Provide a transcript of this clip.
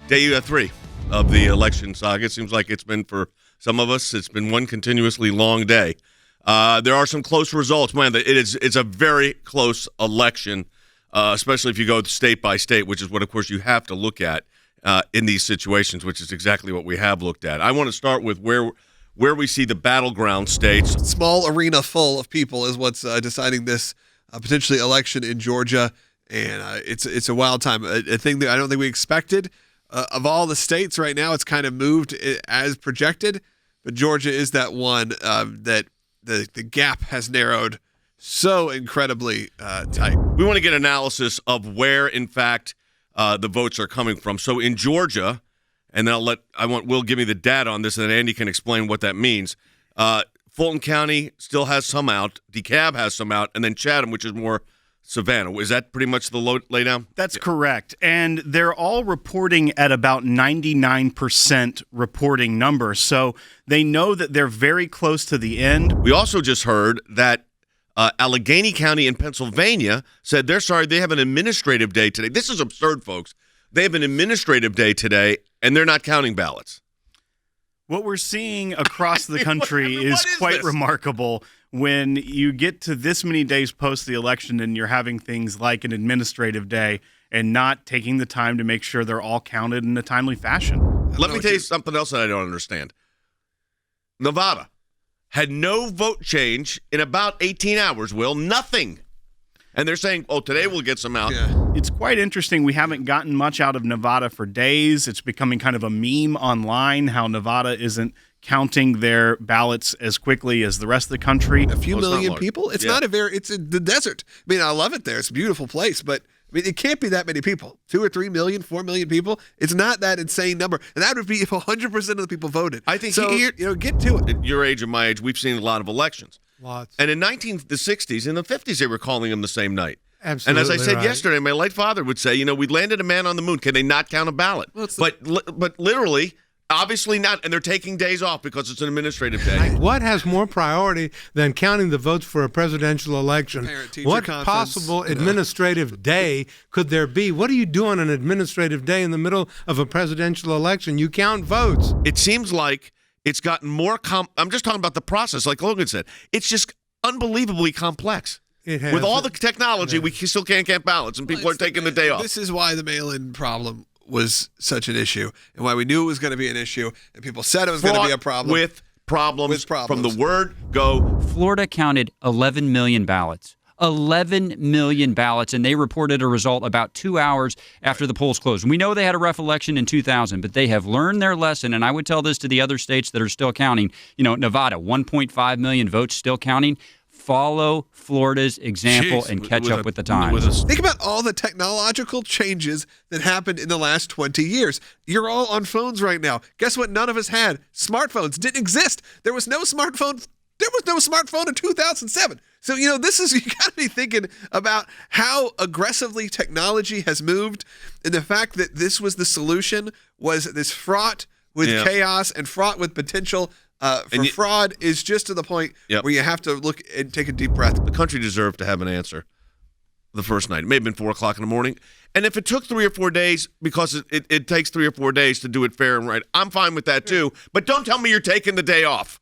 Day 3 of the election saga. It seems like it's been, for some of us, it's been one continuously long day. There are some close results. Man, it's a very close election, especially if you go state by state, which is what, of course, you have to look at in these situations, which is exactly what we have looked at. I want to start with where we see the battleground states. Small arena full of people is what's deciding this potentially election in Georgia, and it's a wild time. A thing that I don't think we expected. Of all the states right now, it's kind of moved as projected, but Georgia is that one that the gap has narrowed so incredibly tight. We want to get analysis of where, in fact, the votes are coming from. So in Georgia, and then Will give me the data on this, and then Andy can explain what that means. Fulton County still has some out. DeKalb has some out, and then Chatham, which is more Savannah. Is that pretty much the laydown? That's correct. And they're all reporting at about 99% reporting numbers. So they know that they're very close to the end. We also just heard that Allegheny County in Pennsylvania said they're sorry, they have an administrative day today. This is absurd, folks. They have an administrative day today, and they're not counting ballots. What we're seeing across the country is quite remarkable. When you get to this many days post the election and you're having things like an administrative day and not taking the time to make sure they're all counted in a timely fashion. Let me tell you something else that I don't understand. Nevada had no vote change in about 18 hours, Will. Nothing. And they're saying, today we'll get some out. Yeah. It's quite interesting. We haven't gotten much out of Nevada for days. It's becoming kind of a meme online how Nevada isn't counting their ballots as quickly as the rest of the country. A few million people? It's it's in the desert. I mean, I love it there. It's a beautiful place, but I mean, it can't be that many people. 2 or 3 million, 4 million people. It's not that insane number. And that would be if 100% of the people voted. I think so. Get to it. At your age and my age, we've seen a lot of elections. Lots. And in the 60s, in the 50s, they were calling them the same night. Absolutely. And as I said right. yesterday, my late father would say, we landed a man on the moon. Can they not count a ballot? Well, but literally, obviously not. And they're taking days off because it's an administrative day. What has more priority than counting the votes for a presidential election? Parent-teacher What conference, possible administrative day could there be? What do you do on an administrative day in the middle of a presidential election? You count votes. It seems like it's gotten more I'm just talking about the process, like Logan said. It's just unbelievably complex. It has. With all the technology, we still can't get ballots, and people are taking the day off. This is why the mail-in problem was such an issue, and why we knew it was going to be an issue, and people said it was going to be a problem. With problems from the word go. Florida counted 11 million ballots. 11 million ballots, and they reported a result about 2 hours after the polls closed. And we know they had a rough election in 2000, but they have learned their lesson, and I would tell this to the other states that are still counting. Nevada, 1.5 million votes still counting. Follow Florida's example and catch up with the times. Think about all the technological changes that happened in the last 20 years. You're all on phones right now. Guess what none of us had? Smartphones didn't exist. There was no smartphone. There was no smartphone in 2007. So, you got to be thinking about how aggressively technology has moved, and the fact that this was the solution was this fraught with chaos and fraught with potential for fraud is just to the point where you have to look and take a deep breath. The country deserved to have an answer the first night. It may have been 4 o'clock in the morning. And if it took 3 or 4 days, because it takes 3 or 4 days to do it fair and right, I'm fine with that too. But don't tell me you're taking the day off.